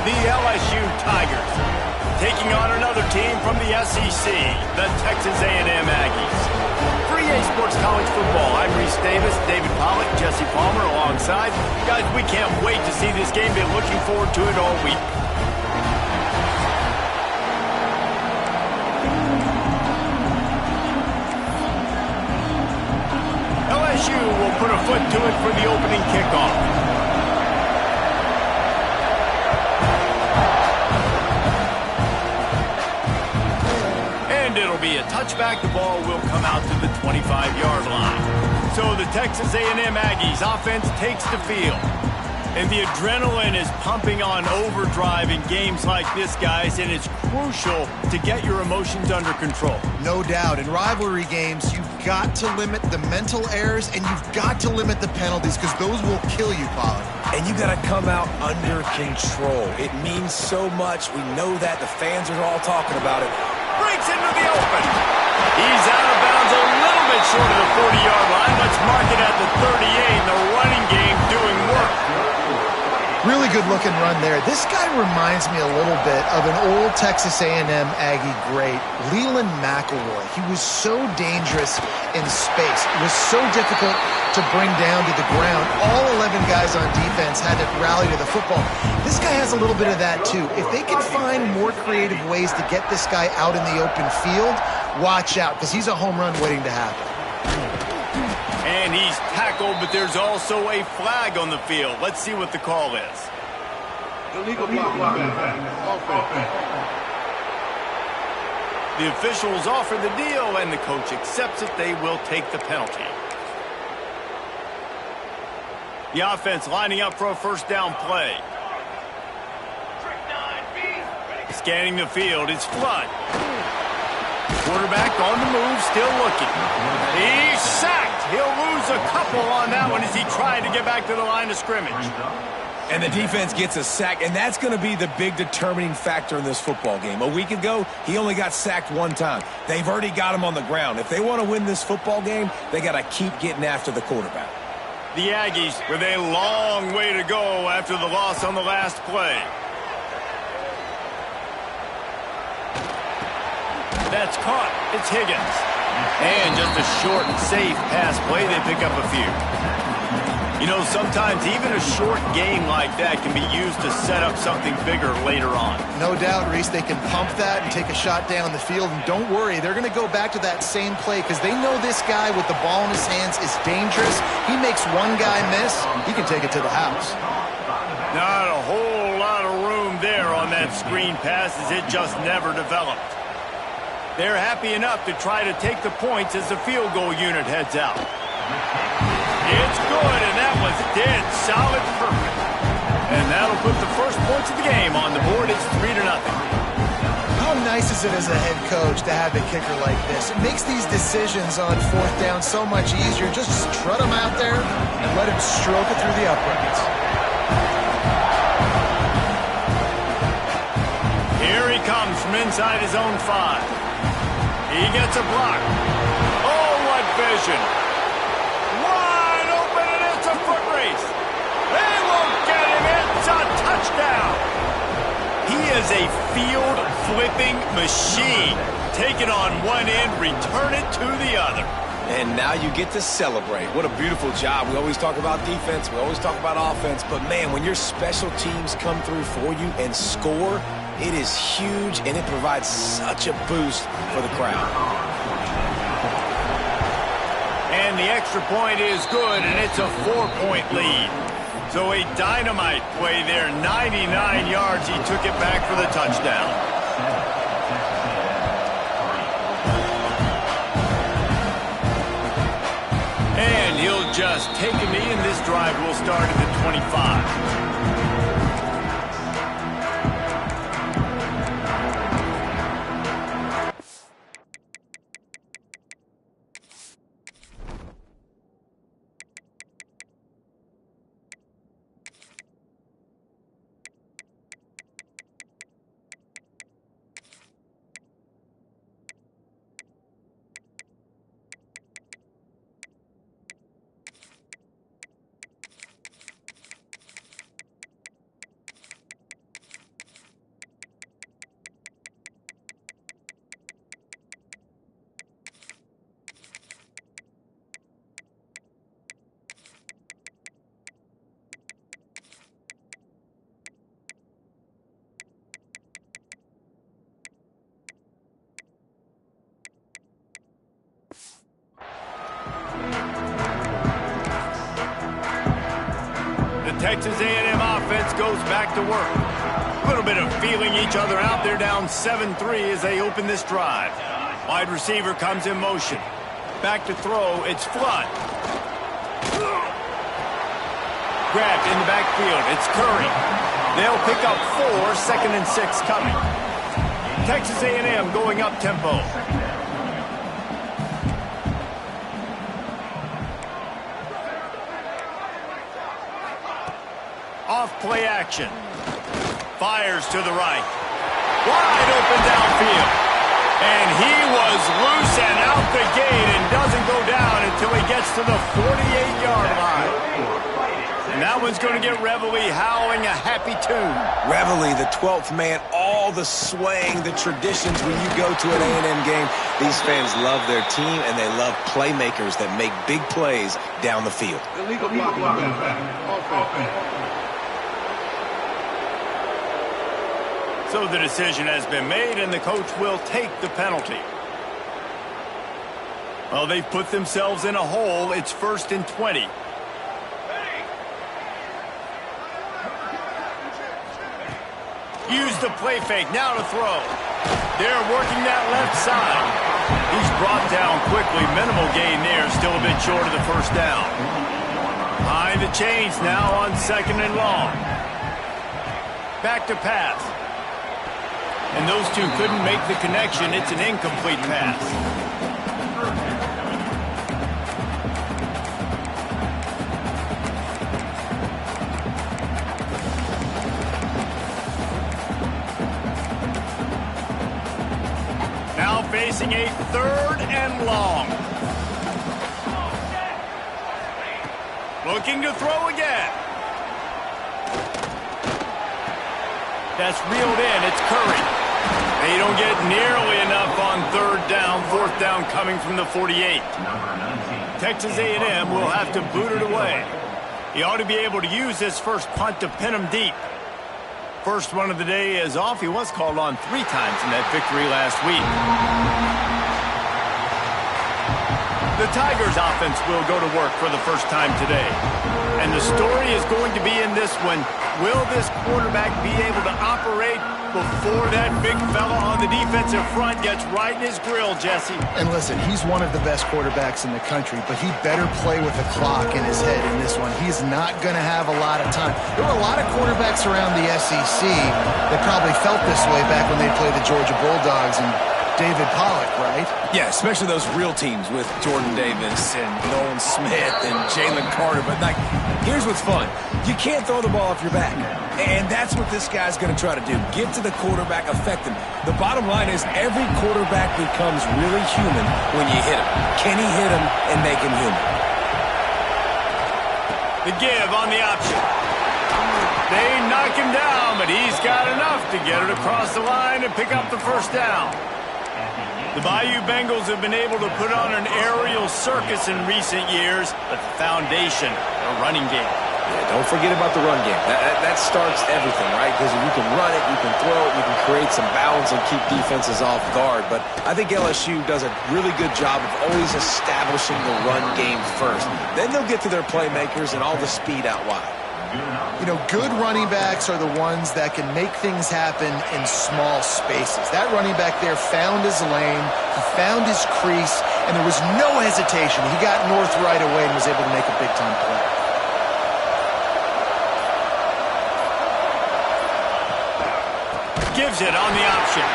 the LSU Tigers, taking on another team from the SEC, the Texas A&M Aggies. For EA Sports College Football, I'm Reese Davis, David Pollock, Jesse Palmer alongside. Guys, we can't wait to see this game. Been looking forward to it all week. LSU will put a foot to it for the opening kickoff. It'll be a touchback. The ball will come out to the 25-yard line. So the Texas A&M Aggies offense takes the field. And the adrenaline is pumping on overdrive in games like this, guys, and it's crucial to get your emotions under control. No doubt. In rivalry games, you've got to limit the mental errors and you've got to limit the penalties because those will kill you, Pollard. And you got to come out under control. It means so much. We know that. The fans are all talking about it. Breaks into the open. He's out of bounds a little bit short of the 40-yard line. Let's mark it at the 38. The running game doing work. Really good-looking run there. This guy reminds me a little bit of an old Texas A&M Aggie great, Leland McElroy. He was so dangerous in space. It was so difficult to bring down to the ground. All 11 guys on defense had to rally to the football. This guy has a little bit of that, too. If they can find more creative ways to get this guy out in the open field, watch out, because he's a home run waiting to happen. And he's tackled, but there's also a flag on the field. Let's see what the call is. Illegal block. The officials offer the deal, and the coach accepts it. They will take the penalty. The offense lining up for a first down play. Scanning the field, it's Flood. Quarterback on the move, still looking. He's sacked. He'll lose a couple on that one as he tried to get back to the line of scrimmage. And the defense gets a sack, and that's going to be the big determining factor in this football game. A week ago, he only got sacked one time. They've already got him on the ground. If they want to win this football game, they got to keep getting after the quarterback. The Aggies with a long way to go after the loss on the last play. That's caught. It's Higgins. And just a short and safe pass play. They pick up a few. You know, sometimes even a short game like that can be used to set up something bigger later on. No doubt, Reese, they can pump that and take a shot down the field. And don't worry, they're going to go back to that same play because they know this guy with the ball in his hands is dangerous. He makes one guy miss, he can take it to the house. Not a whole lot of room there on that screen pass as it just never developed. They're happy enough to try to take the points as the field goal unit heads out. It's good, and that was dead solid perfect. And that'll put the first points of the game on the board. It's 3-0. How nice is it as a head coach to have a kicker like this? It makes these decisions on fourth down so much easier. Just strut him out there and let him stroke it through the uprights. Here he comes from inside his own 5. He gets a block. Oh, what vision. Wide open, and it's a foot race. They won't get him. It's a touchdown. He is a field-flipping machine. Take it on one end, return it to the other. And now you get to celebrate. What a beautiful job. We always talk about defense. We always talk about offense. But, man, when your special teams come through for you and score, it is huge, and it provides such a boost for the crowd. And the extra point is good, and it's a 4-point lead. So a dynamite play there, 99 yards. He took it back for the touchdown. And he'll just take a knee, and this drive will start at the 25. Texas A&M offense goes back to work. A little bit of feeling each other out. They're down 7-3 as they open this drive. Wide receiver comes in motion. Back to throw, it's Flood. Grabbed in the backfield, it's Curry. They'll pick up 4, 2nd and 6 coming. Texas A&M going up tempo. Off play action. Fires to the right. Wide open downfield. And he was loose and out the gate and doesn't go down until he gets to the 48-yard line. And that one's going to get Reveille howling a happy tune. Reveille, the 12th man, all the swaying, the traditions when you go to an A&M game. These fans love their team, and they love playmakers that make big plays down the field. Illegal block. So the decision has been made, and the coach will take the penalty. Well, they've put themselves in a hole. It's 1st and 20. Use the play fake, now to throw. They're working that left side. He's brought down quickly. Minimal gain there, still a bit short of the first down. Behind the chains now on 2nd and long. Back to pass. And those two couldn't make the connection. It's an incomplete pass. Now facing a 3rd and long. Looking to throw again. That's reeled in. It's Curry. They don't get nearly enough on 3rd down. 4th down coming from the 48. Texas A&M will have to boot it away. He ought to be able to use this first punt to pin him deep. First one of the day is off. He was called on 3 times in that victory last week. The Tigers offense will go to work for the first time today. And the story is going to be in this one. Will this quarterback be able to operate before that big fella on the defensive front gets right in his grill, Jesse? And listen, he's one of the best quarterbacks in the country, but he better play with the clock in his head in this one. He's not going to have a lot of time. There were a lot of quarterbacks around the SEC that probably felt this way back when they played the Georgia Bulldogs and David Pollock, right? Yeah, especially those real teams with Jordan Davis and Nolan Smith and Jalen Carter. But, like, here's what's fun. You can't throw the ball off your back. And that's what this guy's going to try to do. Get to the quarterback, affect him. The bottom line is every quarterback becomes really human when you hit him. Can he hit him and make him human? The give on the option. They knock him down, but he's got enough to get it across the line and pick up the first down. The Bayou Bengals have been able to put on an aerial circus in recent years, but the foundation, a running game. Yeah, don't forget about the run game. That starts everything, right? Because if you can run it, you can throw it, you can create some balance and keep defenses off guard. But I think LSU does a really good job of always establishing the run game first. Then they'll get to their playmakers and all the speed out wide. You know, good running backs are the ones that can make things happen in small spaces. That running back there found his lane, he found his crease, and there was no hesitation. He got north right away and was able to make a big-time play. Gives it on the option.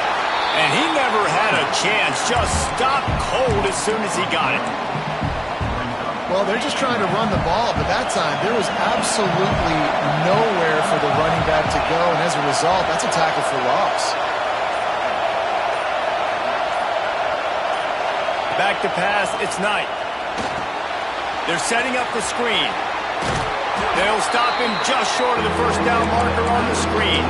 And he never had a chance. Just stopped cold as soon as he got it. Well, they're just trying to run the ball, but that time there was absolutely nowhere for the running back to go, and as a result, that's a tackle for loss. Back to pass, it's Knight. They're setting up the screen. They'll stop him just short of the first down marker on the screen.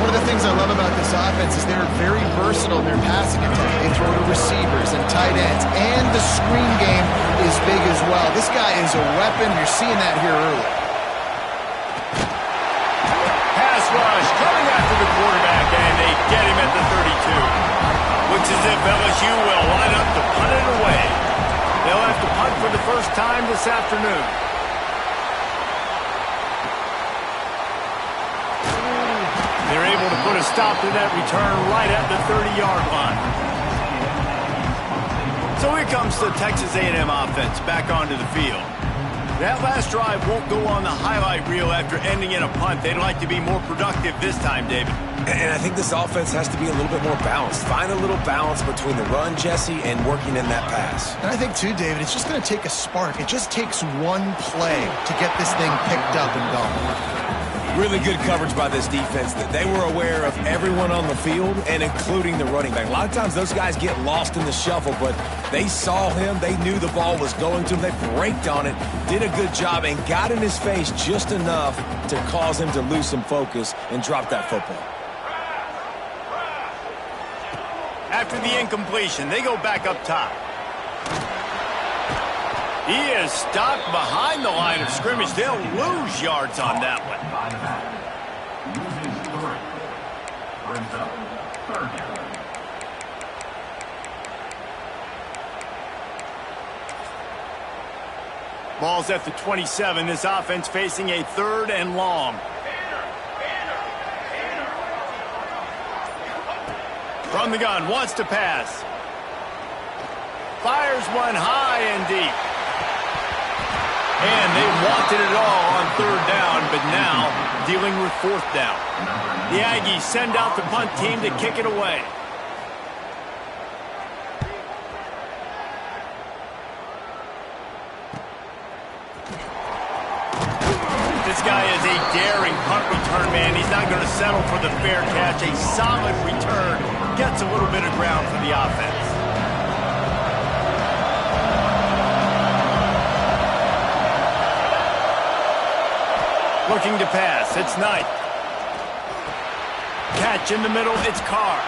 One of the things I love about this offense is they're very versatile in their passing attack. They throw to receivers and tight ends, and the screen game is big as well. This guy is a weapon. You're seeing that here early. Pass rush coming after the quarterback, and they get him at the 32. Looks as if LSU will line up to punt it away. They'll have to punt for the first time this afternoon. put a stop to that return right at the 30-yard line. So here comes the Texas A&M offense back onto the field. That last drive won't go on the highlight reel after ending in a punt. They'd like to be more productive this time, David. And I think this offense has to be a little bit more balanced. Find a little balance between the run, Jesse, and working in that pass. And I think, too, David, it's just going to take a spark. It just takes one play to get this thing picked up and going. Really good coverage by this defense. That they were aware of everyone on the field and including the running back. A lot of times those guys get lost in the shuffle, but they saw him. They knew the ball was going to him. They braked on it, did a good job, and got in his face just enough to cause him to lose some focus and drop that football. After the incompletion, they go back up top. He is stopped behind the line of scrimmage. They'll lose yards on that one. Ball's at the 27. This offense facing a 3rd and long. From the gun, wants to pass. Fires one high and deep. And they wanted it all on 3rd down, but now dealing with 4th down. The Aggies send out the punt team to kick it away. This guy is a daring punt return man. He's not going to settle for the fair catch. A solid return. Gets a little bit of ground for the offense. Looking to pass. It's Knight. Catch in the middle. It's Carr.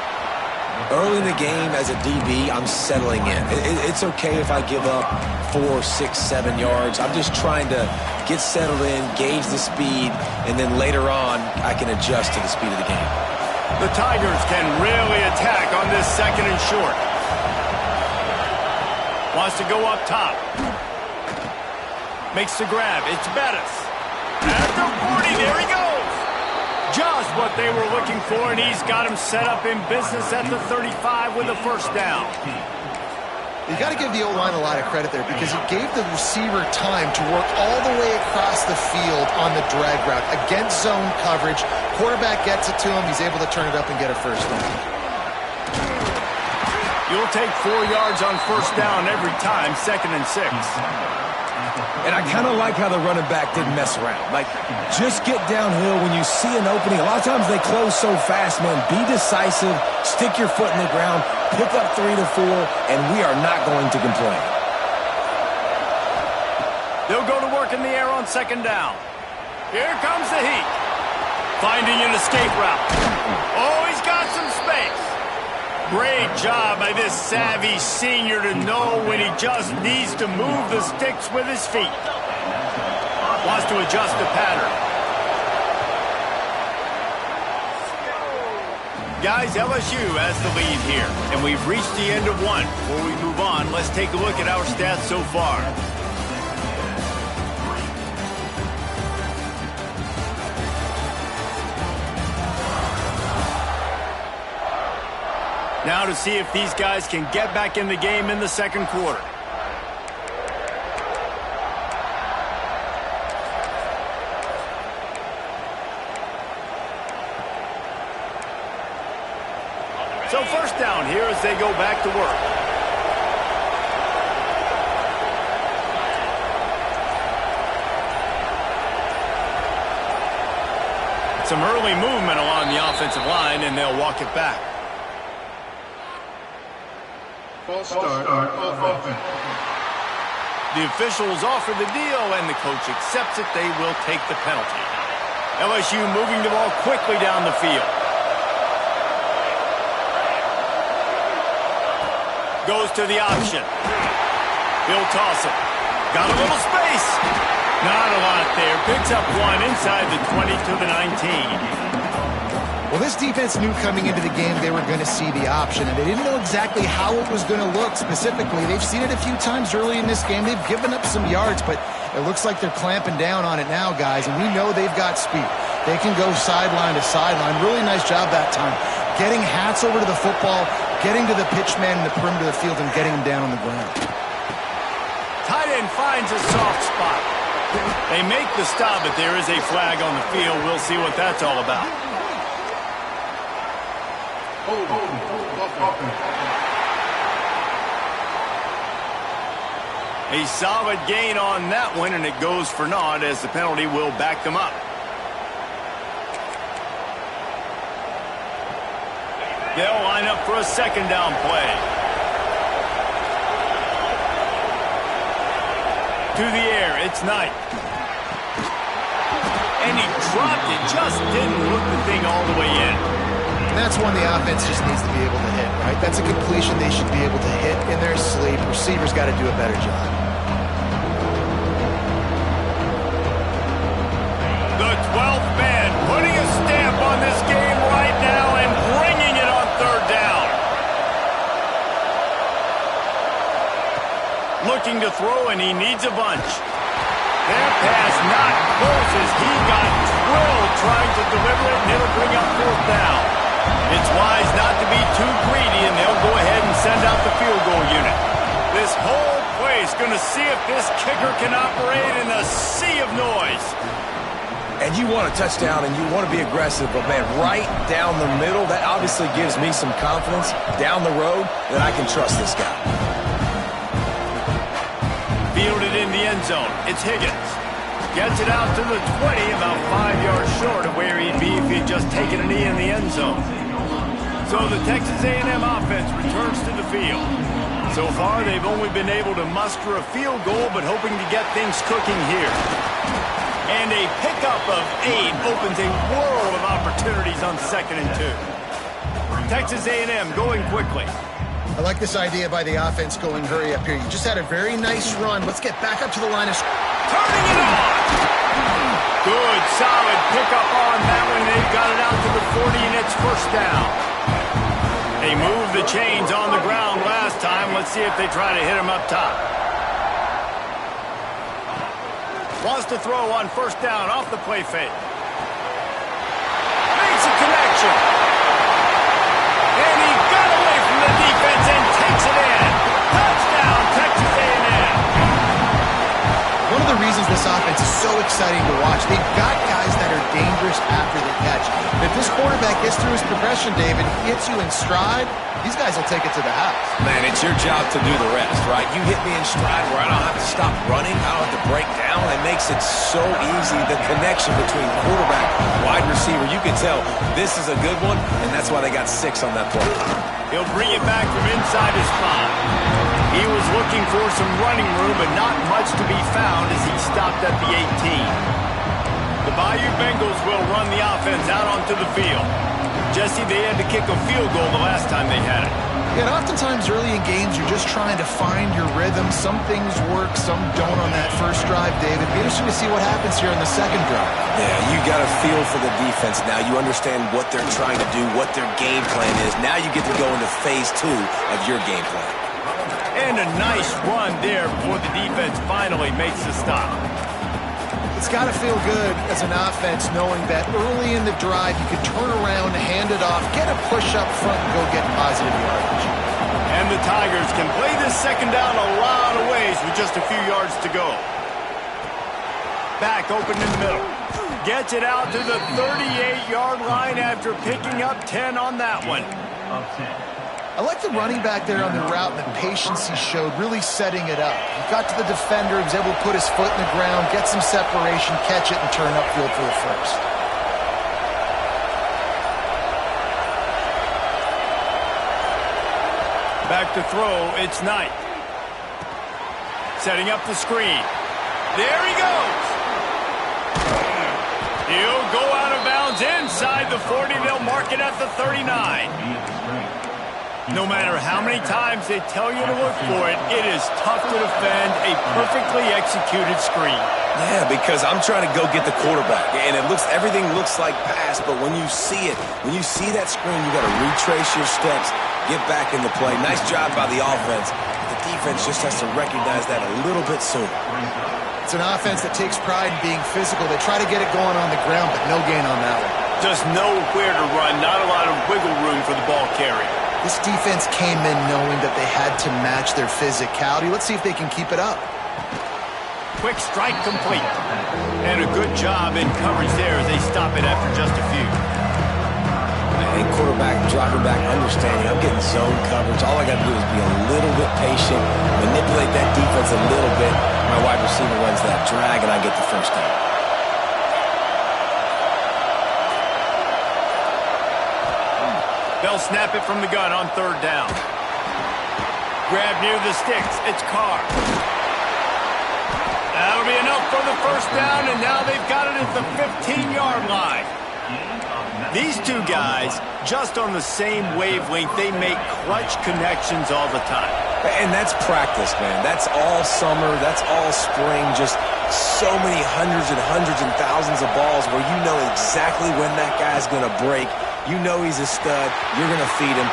Early in the game, as a DB, I'm settling in. It's okay if I give up 4, 6, 7 yards. I'm just trying to get settled in, gauge the speed, and then later on, I can adjust to the speed of the game. The Tigers can really attack on this 2nd and short. Wants to go up top. Makes the grab. It's Bettis. At the 40, there he goes. Just what they were looking for, and he's got him set up in business at the 35 with a 1st down. You got to give the O-line a lot of credit there because it gave the receiver time to work all the way across the field on the drag route against zone coverage. Quarterback gets it to him. He's able to turn it up and get a 1st down. You'll take 4 yards on 1st down every time, 2nd and 6. And I kind of like how the running back didn't mess around. Like, just get downhill when you see an opening. A lot of times they close so fast, man. Be decisive, stick your foot in the ground, pick up 3 to 4, and we are not going to complain. They'll go to work in the air on 2nd down. Here comes the heat. Finding an escape route. Oh, he's got some space. Great job by this savvy senior to know when he just needs to move the sticks with his feet. Wants to adjust the pattern. Guys, LSU has the lead here, and we've reached the end of one. Before we move on, let's take a look at our stats so far. Now to see if these guys can get back in the game in the 2nd quarter. So 1st down here as they go back to work. Some early movement along the offensive line, and they'll walk it back. False start of offense. The officials offer the deal, and the coach accepts it. They will take the penalty. LSU moving the ball quickly down the field. Goes to the option. He'll toss it. Got a little space. Not a lot there. Picks up 1 inside the 20 to the 19. Well, this defense knew coming into the game they were going to see the option, and they didn't know exactly how it was going to look specifically. They've seen it a few times early in this game. They've given up some yards, but it looks like they're clamping down on it now, guys, and we know they've got speed. They can go sideline to sideline. Really nice job that time. Getting hats over to the football, getting to the pitch man in the perimeter of the field, and getting him down on the ground. Tight end finds a soft spot. They make the stop, but there is a flag on the field. We'll see what that's all about. A solid gain on that one, and it goes for naught as the penalty will back them up. They'll line up for a second down play. To the air, it's Knight. And he dropped it, just didn't hook the thing all the way in. And that's one the offense just needs to be able to hit, right? That's a completion they should be able to hit in their sleep. Receivers got to do a better job. The 12th man putting a stamp on this game right now and bringing it on third down. Looking to throw, and he needs a bunch. That pass not close as he got drilled trying to deliver it, and it'll bring up fourth down. It's wise not to be too greedy, and they'll go ahead and send out the field goal unit. This whole place going to see if this kicker can operate in a sea of noise. And you want a touchdown, and you want to be aggressive, but, man, right down the middle, that obviously gives me some confidence down the road that I can trust this guy. Fielded in the end zone. It's Higgins. Gets it out to the 20, about 5 yards short of where he'd be if he'd just taken a knee in the end zone. So the Texas A&M offense returns to the field. So far, they've only been able to muster a field goal, but hoping to get things cooking here. And a pickup of 8 opens a world of opportunities on 2nd and 2. Texas A&M going quickly. I like this idea by the offense going hurry up here. You just had a very nice run. Let's get back up to the line of turning it on. Good, solid pickup on that one. They've got it out to the 40, and it's first down. They moved the chains on the ground last time. Let's see if they try to hit him up top. Wants to throw on first down off the play fake. Makes a connection. And he got away from the defense and takes it in. Touchdown, Texas A&M. One of the reasons this offense is so exciting to watch, they've got guys that are dangerous after the catch. If this quarterback gets through his progression, David, he hits you in stride, these guys will take it to the house. Man, it's your job to do the rest, right? You hit me in stride where I don't have to stop running, I don't have to break down. It makes it so easy, the connection between quarterback, wide receiver. You can tell this is a good one, and that's why they got 6 on that play. He'll bring it back from inside his 5. He was looking for some running room, but not much to be found as he stopped at the 18. The Bayou Bengals will run the offense out onto the field. Jesse, they had to kick a field goal the last time they had it. Yeah, and oftentimes early in games, you're just trying to find your rhythm. Some things work, some don't on that first drive, David. Be interesting to see what happens here on the second drive. Yeah, you got a feel for the defense now. You understand what they're trying to do, what their game plan is. Now you get to go into phase 2 of your game plan. And a nice run there before the defense finally makes the stop. It's got to feel good as an offense knowing that early in the drive you can turn around, hand it off, get a push up front, and go get positive yardage. And the Tigers can play this second down a lot of ways with just a few yards to go. Back open in the middle. Gets it out to the 38-yard line after picking up 10 on that one. I like the running back there on the route and the patience he showed, really setting it up. He got to the defender, he was able to put his foot in the ground, get some separation, catch it, and turn upfield for the first. Back to throw, it's Knight. Setting up the screen. There he goes. He'll go out of bounds inside the 40. They'll mark it at the 39. No matter how many times they tell you to look for it, it is tough to defend a perfectly executed screen. Yeah, because I'm trying to go get the quarterback, and everything looks like pass, but when you see it, when you see that screen, you got to retrace your steps, get back in the play. Nice job by the offense. The defense just has to recognize that a little bit sooner. It's an offense that takes pride in being physical. They try to get it going on the ground, but no gain on that one. Just nowhere to run, not a lot of wiggle room for the ball carrier. This defense came in knowing that they had to match their physicality. Let's see if they can keep it up. Quick strike complete. And a good job in coverage there as they stop it after just a few. I think quarterback dropping back, understanding I'm getting zone coverage. All I got to do is be a little bit patient, manipulate that defense a little bit. My wide receiver runs that drag, and I get the first down. They'll snap it from the gun on third down. Grab near the sticks. It's Carr. That'll be enough for the first down, and now they've got it at the 15-yard line. These two guys, just on the same wavelength, they make clutch connections all the time. And that's practice, man. That's all summer. That's all spring. Just so many hundreds and thousands of balls where you know exactly when that guy's going to break. You know he's a stud. You're going to feed him.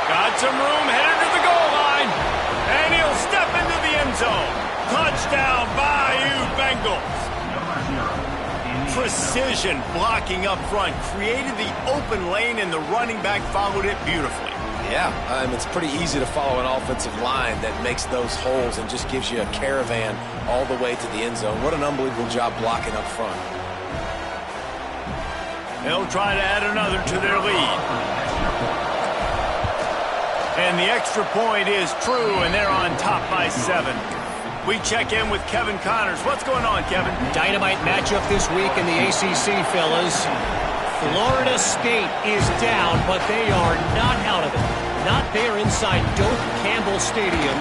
Got some room, headed to the goal line. And he'll step into the end zone. Touchdown, Bayou Bengals. Precision blocking up front. Created the open lane, and the running back followed it beautifully. Yeah, it's pretty easy to follow an offensive line that makes those holes and just gives you a caravan all the way to the end zone. What an unbelievable job blocking up front. They'll try to add another to their lead. And the extra point is true, and they're on top by 7. We check in with Kevin Connors. What's going on, Kevin? Dynamite matchup this week in the ACC, fellas. Florida State is down, but they are not out of it. Not there inside Doak Campbell Stadium,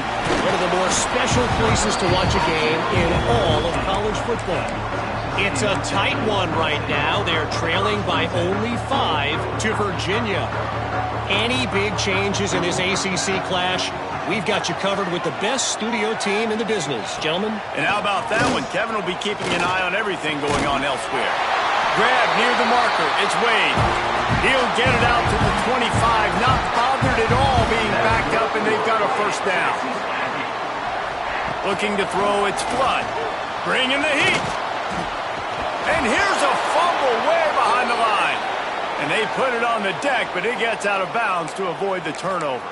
one of the more special places to watch a game in all of college football. It's a tight one right now. They're trailing by only 5 to Virginia. Any big changes in this ACC clash, we've got you covered with the best studio team in the business, gentlemen. And how about that one? Kevin will be keeping an eye on everything going on elsewhere. Grab near the marker. It's Wade. He'll get it out to the 25. Not bothered at all being backed up, and they've got a first down. Looking to throw, it's Flood. Bringing the heat. And here's a fumble way behind the line. And they put it on the deck, but it gets out of bounds to avoid the turnover.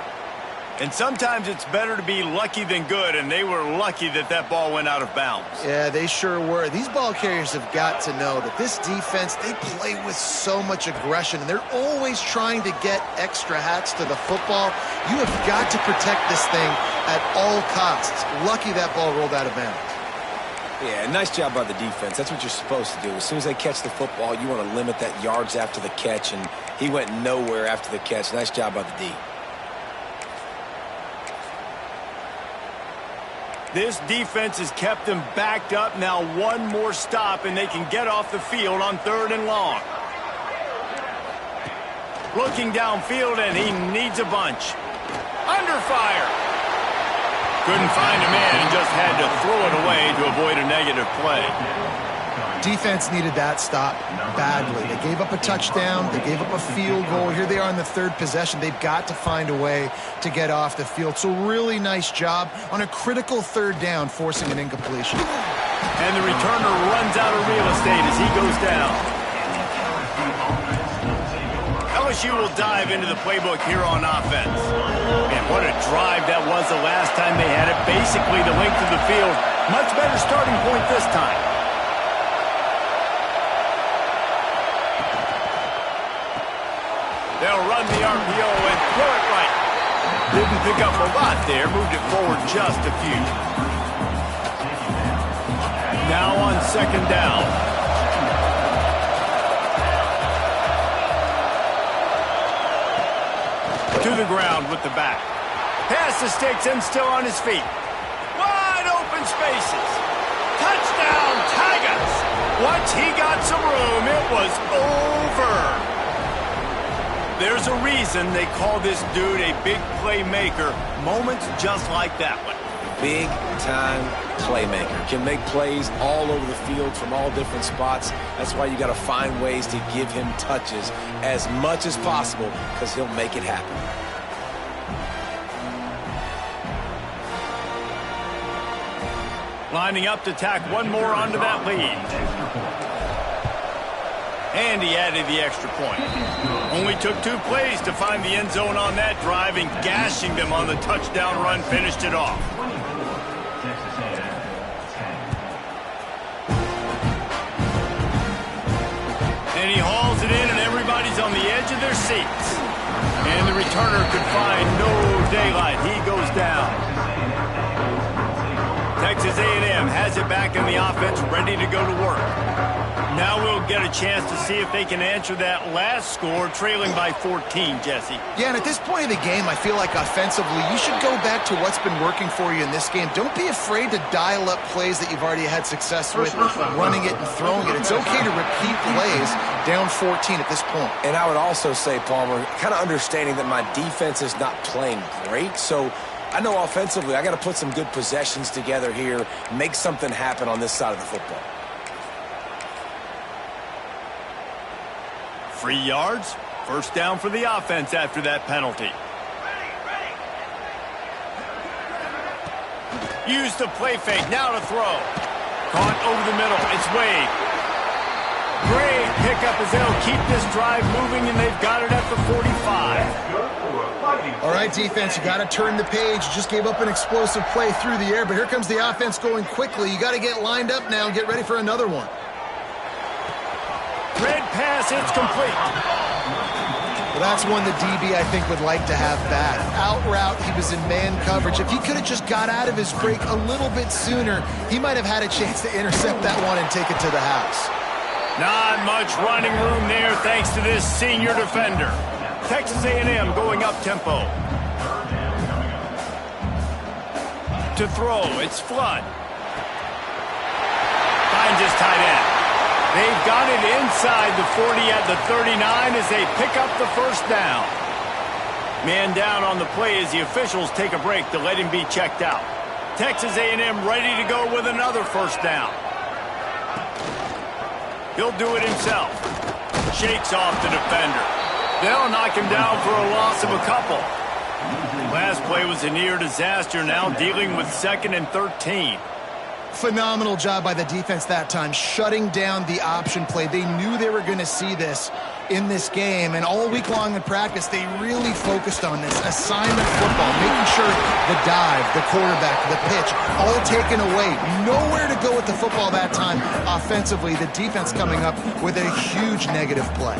And sometimes it's better to be lucky than good, and they were lucky that that ball went out of bounds. Yeah, they sure were. These ball carriers have got to know that this defense, they play with so much aggression, and they're always trying to get extra hats to the football. You have got to protect this thing at all costs. Lucky that ball rolled out of bounds. Yeah, nice job by the defense. That's what you're supposed to do. As soon as they catch the football, you want to limit that yards after the catch, and he went nowhere after the catch. Nice job by the D. This defense has kept them backed up. Now one more stop, and they can get off the field on 3rd and long. Looking downfield, and he needs a bunch. Under fire. Couldn't find a man and just had to throw it away to avoid a negative play. Defense needed that stop badly. They gave up a touchdown. They gave up a field goal. Here they are in the 3rd possession. They've got to find a way to get off the field. So really nice job on a critical 3rd down, forcing an incompletion. And the returner runs out of real estate as he goes down. LSU will dive into the playbook here on offense. Man, what a drive that was the last time they had it. Basically the length of the field. Much better starting point this time. They'll run the RPO and throw it right. Didn't pick up a lot there. Moved it forward just a few. Now on 2nd down. To the ground with the back. Pass the sticks and still on his feet. Wide open spaces. Touchdown, Tigers. Once he got some room, it was over. there's a reason they call this dude a big playmaker. Moments just like that one. Big-time playmaker. Can make plays all over the field from all different spots. That's why you got to find ways to give him touches as much as possible, because he'll make it happen. Lining up to tack one more onto that lead. And he added the extra point. Only took 2 plays to find the end zone on that drive, and gashing them on the touchdown run finished it off. And he hauls it in, and everybody's on the edge of their seats. And the returner could find no daylight. He goes down. Texas A&M has it back in the offense, ready to go to work. Now we'll get a chance to see if they can answer that last score, trailing by 14, Jesse. Yeah, and at this point of the game, I feel like offensively, you should go back to what's been working for you in this game. Don't be afraid to dial up plays that you've already had success with, running it and throwing it. It's okay to repeat plays down 14 at this point. And I would also say, Palmer, kind of understanding that my defense is not playing great, so I know offensively I got to put some good possessions together here, make something happen on this side of the football. 3 yards, first down for the offense after that penalty. Use the play fake, now to throw. Caught over the middle, it's Wade. Great pickup as they'll keep this drive moving, and they've got it at the 45. All right, defense, you got to turn the page. You just gave up an explosive play through the air, but here comes the offense going quickly. You got to get lined up now and get ready for another one. Red pass, it's complete. Well, that's one the DB, I think, would like to have back. Out route, he was in man coverage. If he could have just got out of his break a little bit sooner, he might have had a chance to intercept that one and take it to the house. Not much running room there thanks to this senior defender. Texas A&M going up tempo. To throw, it's Flood. Finds his tight end. They've got it inside the 40 at the 39 as they pick up the first down. Man down on the play as the officials take a break to let him be checked out. Texas A&M ready to go with another first down. He'll do it himself. Shakes off the defender. They'll knock him down for a loss of a couple. Last play was a near disaster, now dealing with 2nd and 13. Phenomenal job by the defense that time, shutting down the option play. They knew they were going to see this in this game, and all week long in practice, they really focused on this assignment football, making sure the dive, the quarterback, the pitch, all taken away. Nowhere to go with the football that time offensively. The defense coming up with a huge negative play.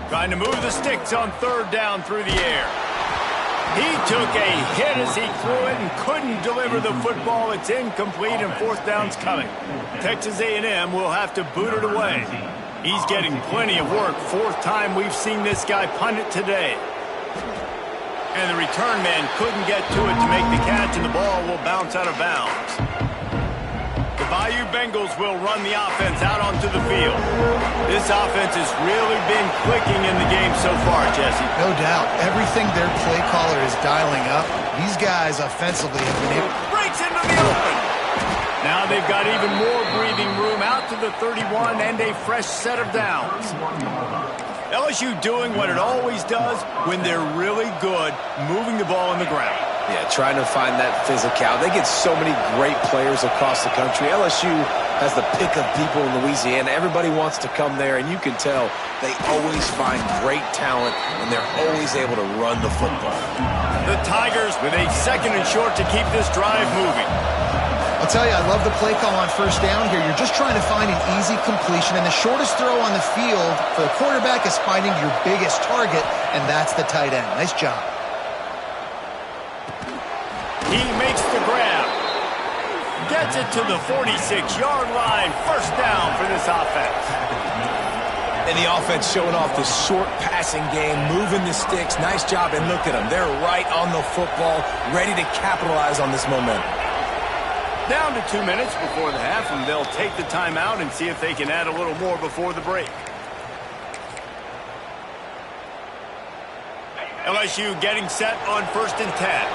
Trying to move the sticks on 3rd down through the air. He took a hit as he threw it and couldn't deliver the football. It's incomplete, and 4th down's coming. Texas A&M will have to boot it away. He's getting plenty of work. 4th time we've seen this guy punt it today. And the return man couldn't get to it to make the catch, and the ball will bounce out of bounds. The Bayou Bengals will run the offense out onto the field. This offense has really been clicking in the game so far, Jesse. No doubt. Everything their play caller is dialing up, these guys offensively have been able... Breaks into the open. Now they've got even more breathing room out to the 31 and a fresh set of downs. LSU doing what it always does when they're really good, moving the ball in the ground. Yeah, trying to find that physicality. They get so many great players across the country. LSU has the pick of people in Louisiana. Everybody wants to come there, and you can tell they always find great talent, and they're always able to run the football. The Tigers with a 2nd and short to keep this drive moving. I'll tell you, I love the play call on 1st down here. You're just trying to find an easy completion, and the shortest throw on the field for the quarterback is finding your biggest target, and that's the tight end. Nice job. He makes the grab. Gets it to the 46-yard line. 1st down for this offense. And the offense showing off this short passing game, moving the sticks. Nice job, and look at them. They're right on the football, ready to capitalize on this momentum. Down to 2 minutes before the half, and they'll take the timeout and see if they can add a little more before the break. LSU getting set on 1st and 10.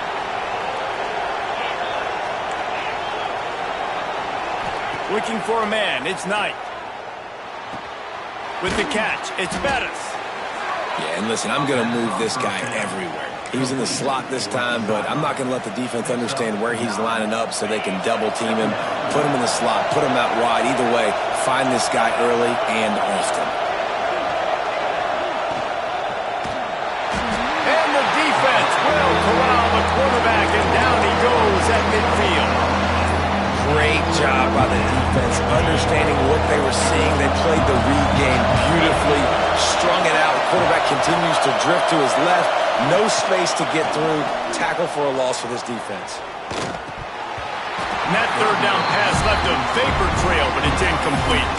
Looking for a man, it's Knight. With the catch, it's Bettis. Yeah, and listen, I'm going to move this guy everywhere. He's in the slot this time, but I'm not going to let the defense understand where he's lining up so they can double team him, put him in the slot, put him out wide. Either way, find this guy early and often. And the defense will corral the quarterback, and down he goes at midfield. Great job by the defense, understanding what they were seeing. They played the read game beautifully, strung it out. The quarterback continues to drift to his left. No space to get through. Tackle for a loss for this defense. And that 3rd down pass left a vapor trail, but it's incomplete.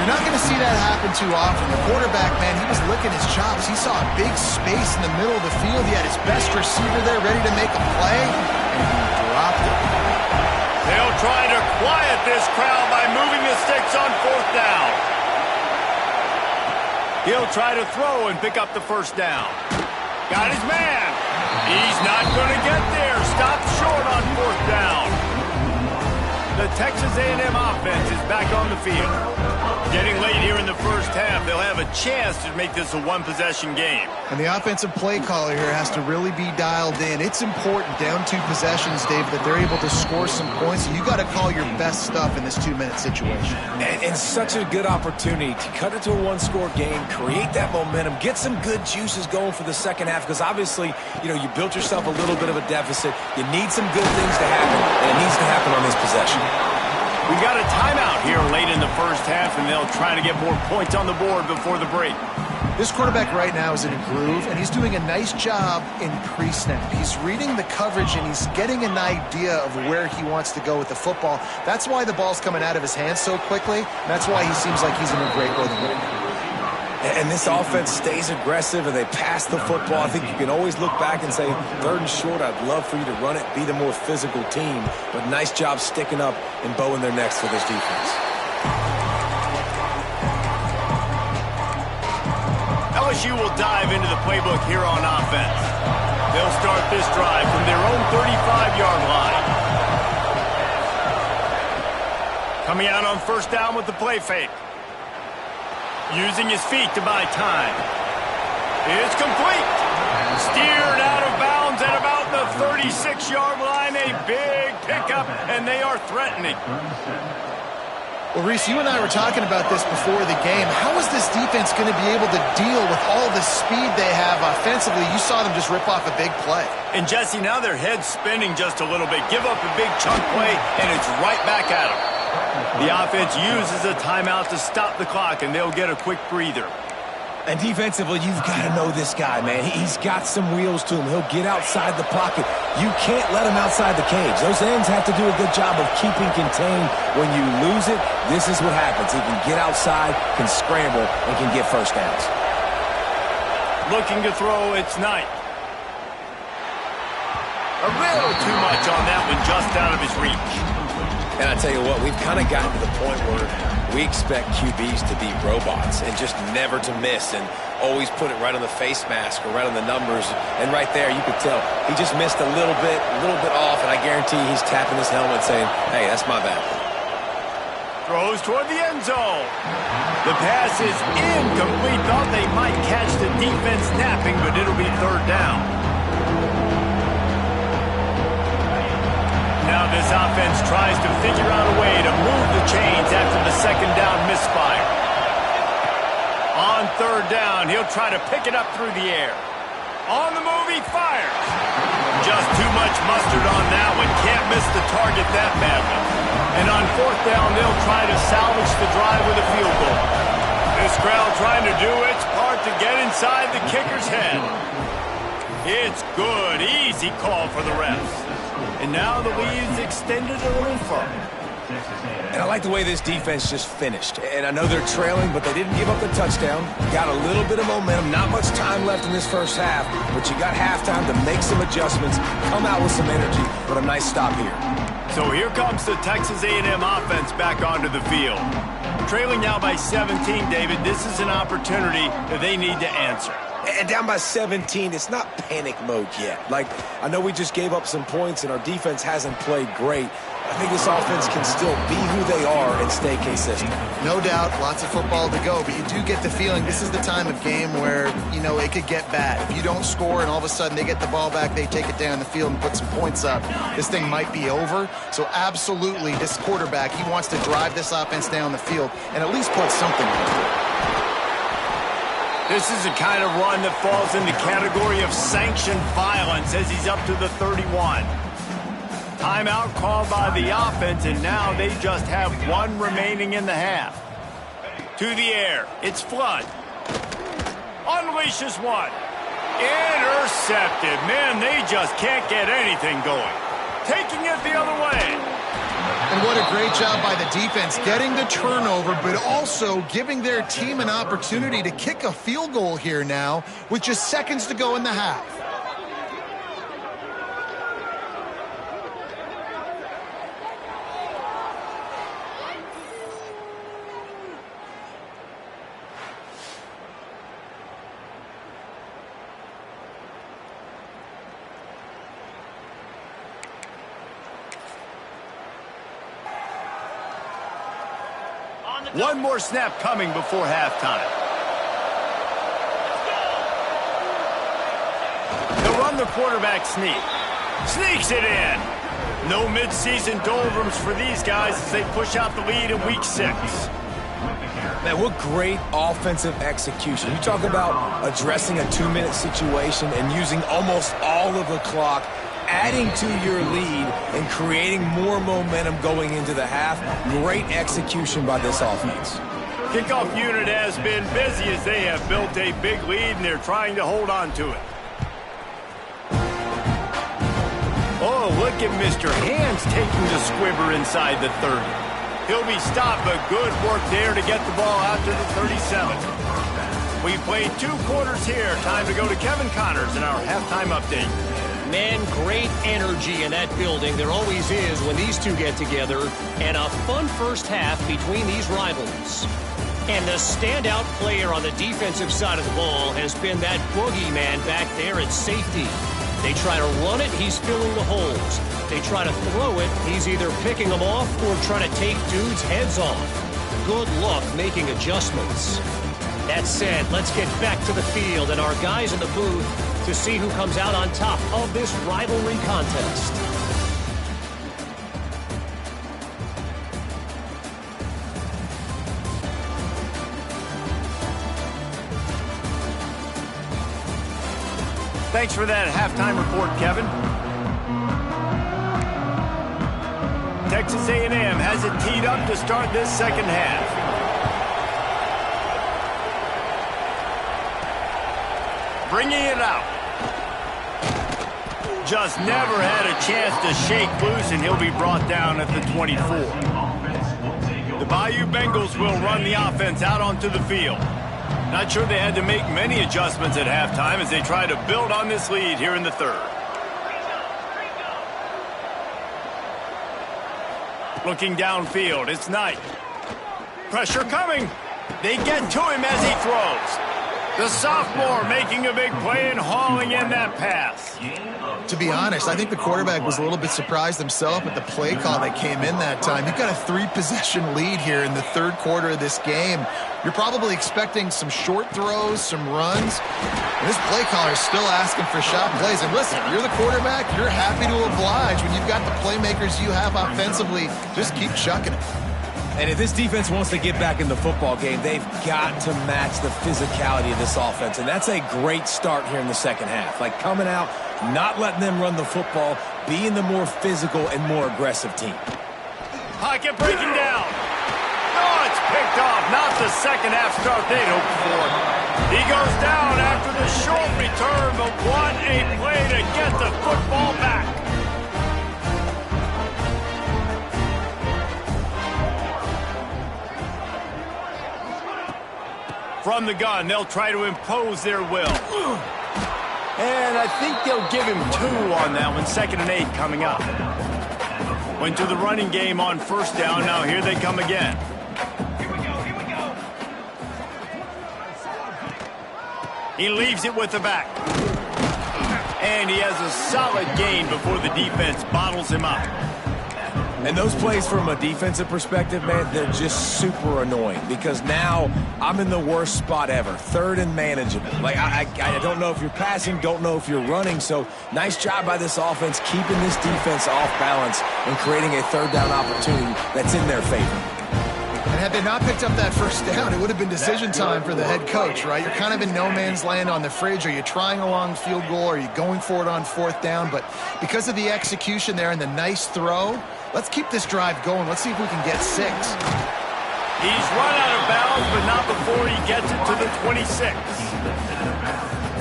You're not going to see that happen too often. The quarterback, man, he was licking his chops. He saw a big space in the middle of the field. He had his best receiver there ready to make a play, and he dropped it. They'll try to quiet this crowd by moving the sticks on 4th down. He'll try to throw and pick up the 1st down. Got his man. He's not going to get there. Stopped short on 4th down. The Texas A&M offense is back on the field. Getting late here in the 1st half, they'll have a chance to make this a one-possession game. And the offensive play caller here has to really be dialed in. It's important, down 2 possessions, David, that they're able to score some points. You got to call your best stuff in this 2-minute situation. And such a good opportunity to cut it to a 1-score game, create that momentum, get some good juices going for the 2nd half, because obviously, you built yourself a little bit of a deficit. You need some good things to happen, and it needs to happen on this possession. We got a timeout here late in the 1st half, and they'll try to get more points on the board before the break. This quarterback right now is in a groove, and he's doing a nice job in pre-snap. He's reading the coverage, and he's getting an idea of where he wants to go with the football. That's why the ball's coming out of his hands so quickly, and that's why he seems like he's in a great rhythm right now. And this offense stays aggressive, and they pass the football. I think you can always look back and say, 3rd and short, I'd love for you to run it, be the more physical team. But nice job sticking up and bowing their necks for this defense. LSU will dive into the playbook here on offense. They'll start this drive from their own 35-yard line. Coming out on 1st down with the play fake. Using his feet to buy time. It's complete. Steered out of bounds at about the 36-yard line. A big pickup, and they are threatening. Well, Reese, you and I were talking about this before the game. How is this defense going to be able to deal with all the speed they have offensively? You saw them just rip off a big play. And, Jesse, now their head's spinning just a little bit. Give up a big chunk play, and it's right back at them. The offense uses a timeout to stop the clock, and they'll get a quick breather. And defensively, you've got to know this guy, man. He's got some wheels to him. He'll get outside the pocket. You can't let him outside the cage. Those ends have to do a good job of keeping contained. When you lose it, this is what happens. He can get outside, can scramble, and can get 1st downs. Looking to throw, it's Knight. A little too much on that one, just out of his reach. And I tell you what, we've kind of gotten to the point where we expect QBs to be robots and just never to miss and always put it right on the face mask or right on the numbers. And right there, you could tell he just missed a little bit off, and I guarantee he's tapping his helmet saying, hey, that's my bad. Throws toward the end zone. The pass is incomplete. Thought they might catch the defense napping, but it'll be 3rd down. Now this offense tries to figure out a way to move the chains after the 2nd down misfire. On 3rd down, he'll try to pick it up through the air. On the move, he fires. Just too much mustard on that one. Can't miss the target that badly. And on 4th down, they'll try to salvage the drive with a field goal. This crowd trying to do its part to get inside the kicker's head. It's good. Easy call for the refs. And now the lead's extended a little further. And I like the way this defense just finished. And I know they're trailing, but they didn't give up the touchdown. Got a little bit of momentum. Not much time left in this 1st half, but you got halftime to make some adjustments, come out with some energy, but a nice stop here. So here comes the Texas A&M offense back onto the field. Trailing now by 17, David. This is an opportunity that they need to answer. And down by 17, it's not panic mode yet. Like, I know we just gave up some points and our defense hasn't played great. I think this offense can still be who they are and stay consistent. No doubt, lots of football to go, but you do get the feeling this is the time of game where, you know, it could get bad. If you don't score and all of a sudden they get the ball back, they take it down the field and put some points up, this thing might be over. So absolutely, this quarterback, he wants to drive this offense down the field and at least put something into it. This is the kind of run that falls in the category of sanctioned violence as he's up to the 31. Timeout called by the offense, and now they just have one remaining in the half. To the air, it's Flood. Unleashes one. Intercepted. Man, they just can't get anything going. Taking it the other way. And what a great job by the defense, getting the turnover, but also giving their team an opportunity to kick a field goal here now with just seconds to go in the half. One more snap coming before halftime. They'll run the quarterback sneak. Sneaks it in. No midseason doldrums for these guys as they push out the lead in week 6. Man, what great offensive execution. You talk about addressing a 2-minute situation and using almost all of the clock, adding to your lead and creating more momentum going into the half. Great execution by this offense. Kickoff unit has been busy as they have built a big lead and they're trying to hold on to it. Oh, look at Mr. Hands taking the squibber inside the 30. He'll be stopped, but good work there to get the ball out to the 37. We played 2 quarters here. Time to go to Kevin Connors in our halftime update. Man, great energy in that building. There always is when these two get together. And a fun first half between these rivals. And the standout player on the defensive side of the ball has been that boogeyman back there at safety. They try to run it, he's filling the holes. They try to throw it, he's either picking them off or trying to take dudes' heads off. Good luck making adjustments. That said, let's get back to the field and our guys in the booth to see who comes out on top of this rivalry contest. Thanks for that halftime report, Kevin. Texas A&M has it teed up to start this second half. Bringing it out. Just never had a chance to shake loose, and he'll be brought down at the 24. The Bayou Bengals will run the offense out onto the field. Not sure they had to make many adjustments at halftime as they try to build on this lead here in the third. Looking downfield, it's Knight. Pressure coming. They get to him as he throws. The sophomore making a big play and hauling in that pass. To be honest, I think the quarterback was a little bit surprised himself at the play call that came in that time. You've got a 3-possession lead here in the third quarter of this game. You're probably expecting some short throws, some runs. And this play caller is still asking for shot plays. And listen, you're the quarterback. You're happy to oblige. When you've got the playmakers you have offensively, just keep chucking it. And if this defense wants to get back in the football game, they've got to match the physicality of this offense. And that's a great start here in the second half. Like coming out, not letting them run the football, being the more physical and more aggressive team. Pocket breaking down. Oh, it's picked off. Not the second half start they'd hoped for. He goes down after the short return, but what a play to get the football back. From the gun, they'll try to impose their will. And I think they'll give him 2 on that one. 2nd and 8 coming up. Went to the running game on first down. Now here they come again. He leaves it with the back. And he has a solid gain before the defense bottles him up. And those plays from a defensive perspective, man, they're just super annoying because now I'm in the worst spot ever, third and manageable. Like, I don't know if you're passing, don't know if you're running, so nice job by this offense keeping this defense off balance and creating a third down opportunity that's in their favor. And had they not picked up that first down, it would have been decision time for the head coach, right? You're kind of in no man's land on the fridge. Are you trying a long field goal? Are you going for it on fourth down? But because of the execution there and the nice throw, let's keep this drive going. Let's see if we can get 6. He's run out of bounds, but not before he gets it to the 26.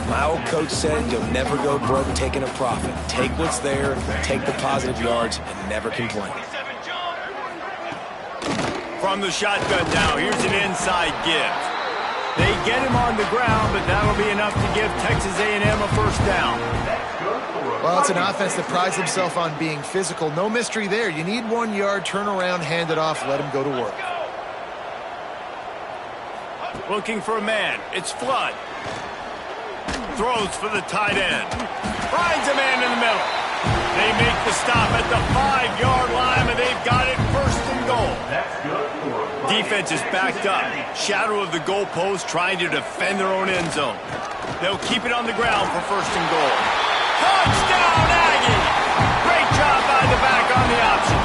My old coach said you'll never go broke taking a profit. Take what's there, take the positive yards, and never complain. From the shotgun now, here's an inside give. They get him on the ground, but that'll be enough to give Texas A&M a first down. Well, it's an offense that prides himself on being physical. No mystery there. You need 1 yard, turn around, hand it off, let him go to work. Looking for a man. It's Flood. Throws for the tight end. Finds a man in the middle. They make the stop at the 5-yard line, and they've got it first and goal. Defense is backed up. Shadow of the goalpost trying to defend their own end zone. They'll keep it on the ground for first and goal. Touchdown, Aggie! Great job by the back on the option.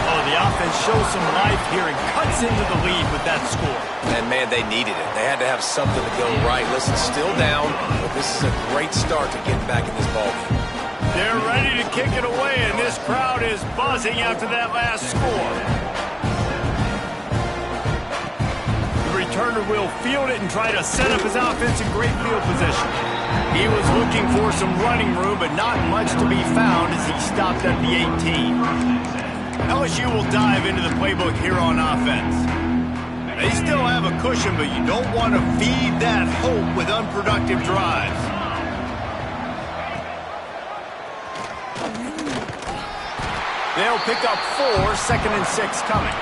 Oh, the offense shows some life here and cuts into the lead with that score. And, man, they needed it. They had to have something to go right. Listen, still down, but this is a great start to getting back in this ballgame. They're ready to kick it away, and this crowd is buzzing after that last score. The returner will field it and try to set up his offense in great field position. He was looking for some running room, but not much to be found as he stopped at the 18. LSU will dive into the playbook here on offense. They still have a cushion, but you don't want to feed that hope with unproductive drives. They'll pick up 4, 2nd and 6 coming.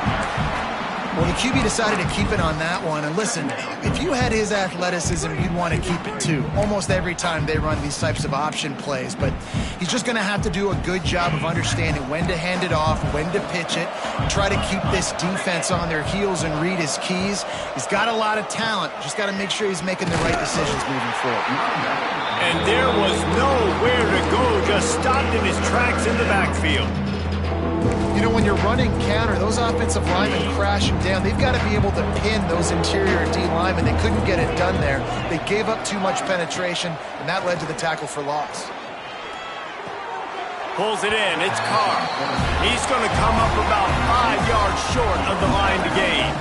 Well, the QB decided to keep it on that one. And listen, if you had his athleticism, you'd want to keep it too. Almost every time they run these types of option plays. But he's just going to have to do a good job of understanding when to hand it off, when to pitch it, and try to keep this defense on their heels and read his keys. He's got a lot of talent. Just got to make sure he's making the right decisions moving forward. And there was nowhere to go, just stopped in his tracks in the backfield. You know, when you're running counter, those offensive linemen crashing down, they've got to be able to pin those interior D linemen. They couldn't get it done there. They gave up too much penetration, and that led to the tackle for loss. Pulls it in. It's Carr. He's going to come up about 5 yards short of the line to gain.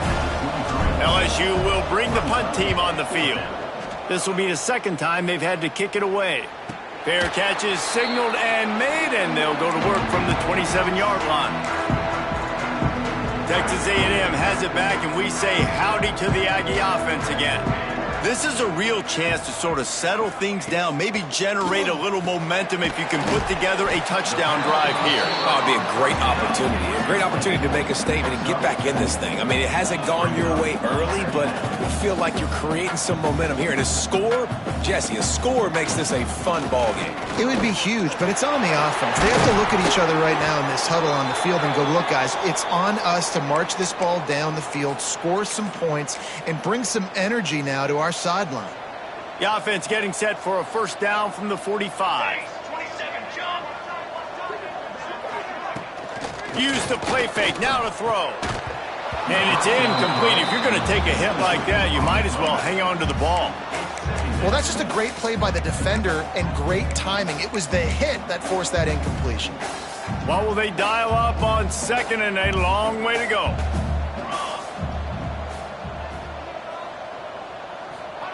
LSU will bring the punt team on the field. This will be the second time they've had to kick it away. Fair catch is signaled and made, and they'll go to work from the 27-yard line. Texas A&M has it back, and we say howdy to the Aggie offense again. This is a real chance to sort of settle things down, maybe generate a little momentum if you can put together a touchdown drive here. Oh, it'd be a great opportunity to make a statement and get back in this thing. I mean, it hasn't gone your way early, but you feel like you're creating some momentum here. And a score, Jesse, a score makes this a fun ball game. It would be huge, but it's on the offense. They have to look at each other right now in this huddle on the field and go, look, guys, it's on us to march this ball down the field, score some points, and bring some energy now to our sideline. The offense getting set for a first down from the 45. Use the play fake, now to throw. And it's incomplete. If you're going to take a hit like that, you might as well hang on to the ball. Well, that's just a great play by the defender and great timing. It was the hit that forced that incompletion. What will they dial up on second and a long way to go?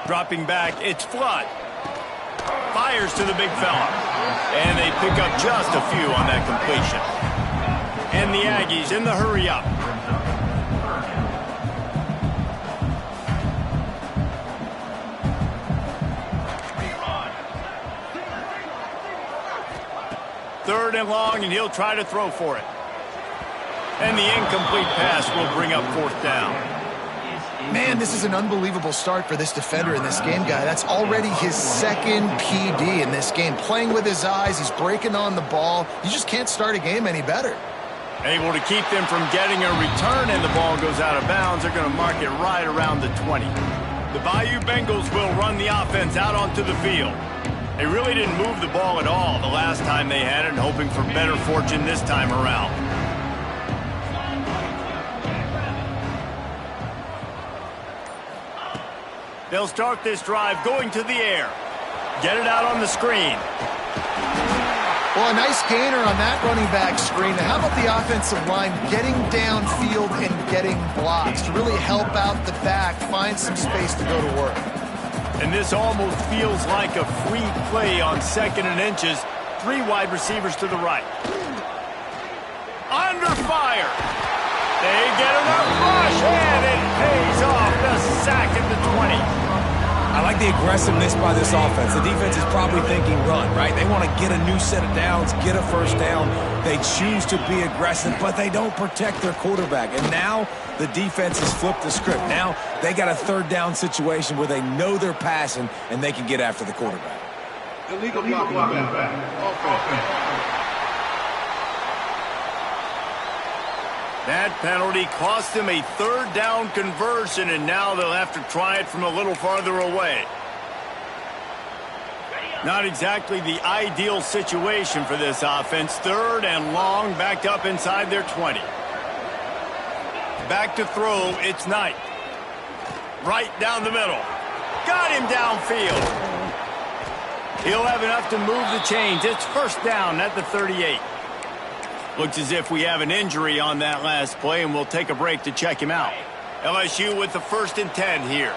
Dropping back, it's Flood. Fires to the big fella. And they pick up just a few on that completion. And the Aggies in the hurry up. Third and long, and he'll try to throw for it. And the incomplete pass will bring up fourth down. Man, this is an unbelievable start for this defender in this game, guy. That's already his second PD in this game. Playing with his eyes, he's breaking on the ball. You just can't start a game any better. Able to keep them from getting a return, and the ball goes out of bounds. They're going to mark it right around the 20. The Bayou Bengals will run the offense out onto the field. They really didn't move the ball at all the last time they had it, hoping for better fortune this time around. They'll start this drive going to the air. Get it out on the screen. Well, a nice gainer on that running back screen. Now, how about the offensive line getting downfield and getting blocks to really help out the back, find some space to go to work? And this almost feels like a free play on 2nd and inches. 3 wide receivers to the right. Under fire. They get enough rush, and it pays off. The sack at the 20. I like the aggressiveness by this offense. The defense is probably thinking run, right? They want to get a new set of downs, get a first down. They choose to be aggressive, but they don't protect their quarterback. And now the defense has flipped the script. Now they got a 3rd down situation where they know they're passing and they can get after the quarterback. Illegal blocking back. Offense. That penalty cost them a 3rd down conversion, and now they'll have to try it from a little farther away. Not exactly the ideal situation for this offense. 3rd and long, backed up inside their 20. Back to throw, it's Knight. Right down the middle. Got him downfield. He'll have enough to move the chains. It's 1st down at the 38. Looks as if we have an injury on that last play, and we'll take a break to check him out. LSU with the 1st and 10 here.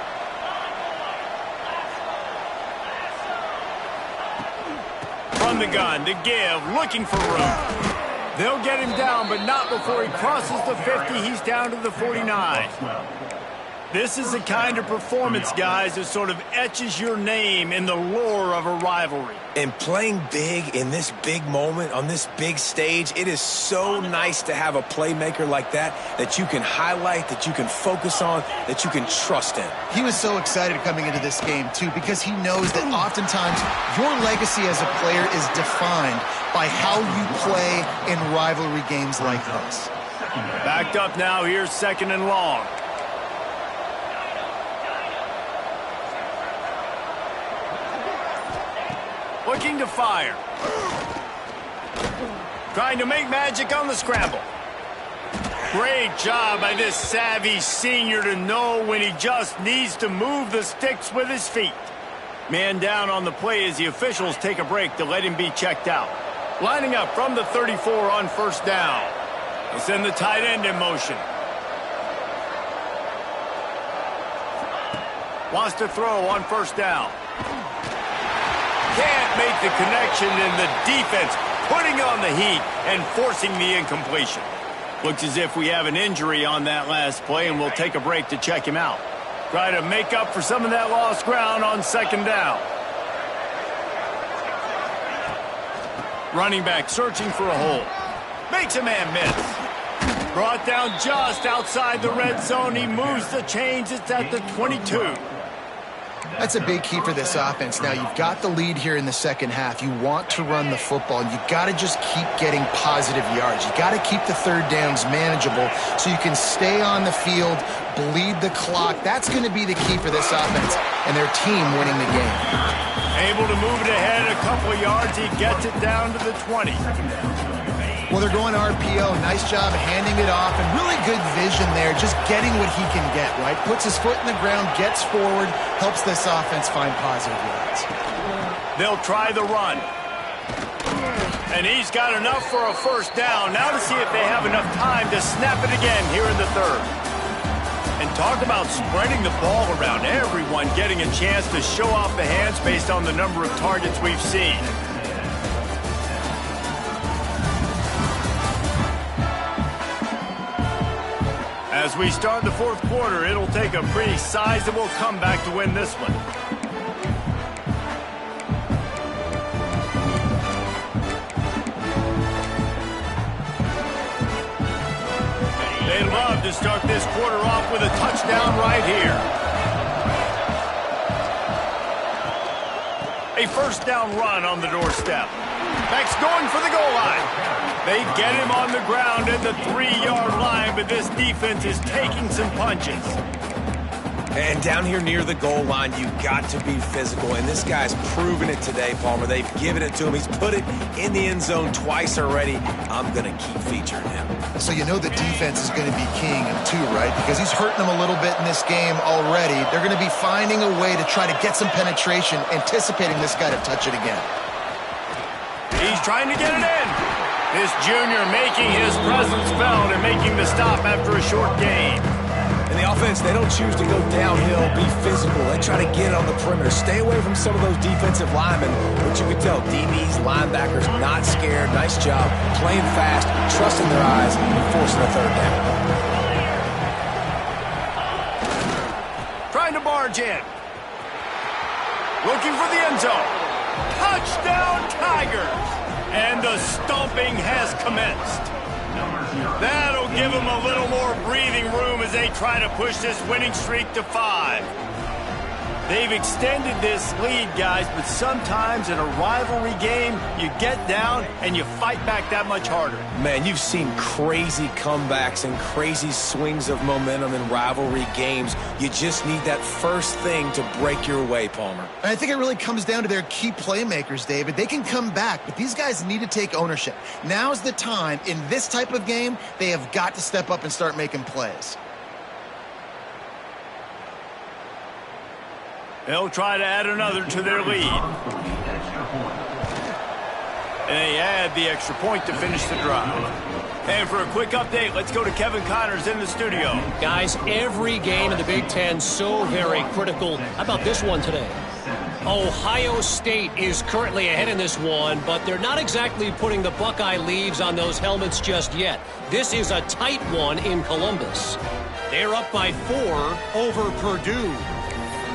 From the gun, the give, looking for room. They'll get him down, but not before he crosses the 50. He's down to the 49. This is the kind of performance, guys, that sort of etches your name in the lore of a rivalry. And playing big in this big moment, on this big stage, it is so nice to have a playmaker like that you can highlight, that you can focus on, that you can trust in. He was so excited coming into this game, too, because he knows that oftentimes your legacy as a player is defined by how you play in rivalry games like this. Backed up now, here's 2nd and long. Looking to fire. Trying to make magic on the scramble. Great job by this savvy senior to know when he just needs to move the sticks with his feet. Man down on the play as the officials take a break to let him be checked out. Lining up from the 34 on 1st down. They'll send the tight end in motion. Wants to throw on 1st down. Can't make the connection, and the defense putting on the heat and forcing the incompletion. Looks as if we have an injury on that last play, and we'll take a break to check him out. Try to make up for some of that lost ground on 2nd down. Running back searching for a hole. Makes a man miss. Brought down just outside the red zone. He moves the chains. It's at the 22. That's a big key for this offense. Now, you've got the lead here in the 2nd half. You want to run the football, and you've got to just keep getting positive yards. You've got to keep the 3rd downs manageable so you can stay on the field, bleed the clock. That's going to be the key for this offense and their team winning the game. Able to move it ahead a couple of yards. He gets it down to the 20. Well, they're going RPO. Nice job handing it off, and really good vision there, just getting what he can get, right? Puts his foot in the ground, gets forward, helps this offense find positive yards. They'll try the run. And he's got enough for a 1st down. Now to see if they have enough time to snap it again here in the 3rd. And talk about spreading the ball around. Everyone getting a chance to show off the hands based on the number of targets we've seen. As we start the 4th quarter, it'll take a pretty sizable comeback to win this one. They'd love to start this quarter off with a touchdown right here. A first down run on the doorstep. Max going for the goal line. They get him on the ground at the 3-yard line, but this defense is taking some punches. And down here near the goal line, you got to be physical. And this guy's proven it today, Palmer. They've given it to him. He's put it in the end zone twice already. I'm going to keep featuring him. So you know the defense is going to be keying him too, right? Because he's hurting them a little bit in this game already. They're going to be finding a way to try to get some penetration, anticipating this guy to touch it again. He's trying to get it in. This junior making his presence felt and making the stop after a short gain. And the offense, they don't choose to go downhill, be physical. They try to get it on the perimeter. Stay away from some of those defensive linemen. But you can tell, DBs, linebackers, not scared. Nice job. Playing fast, trusting their eyes, and forcing a third down. Trying to barge in. Looking for the end zone. Touchdown, Tigers! And the stomping has commenced. That'll give them a little more breathing room as they try to push this winning streak to 5. They've extended this lead, guys, but sometimes in a rivalry game, you get down and you fight back that much harder. Man, you've seen crazy comebacks and crazy swings of momentum in rivalry games. You just need that first thing to break your way, Palmer. And I think it really comes down to their key playmakers, David. They can come back, but these guys need to take ownership. Now's the time. In this type of game, they have got to step up and start making plays. They'll try to add another to their lead. And they add the extra point to finish the drive. And for a quick update, let's go to Kevin Connors in the studio. Guys, every game in the Big Ten so very critical. How about this one today? Ohio State is currently ahead in this one, but they're not exactly putting the Buckeye leaves on those helmets just yet. This is a tight one in Columbus. They're up by 4 over Purdue.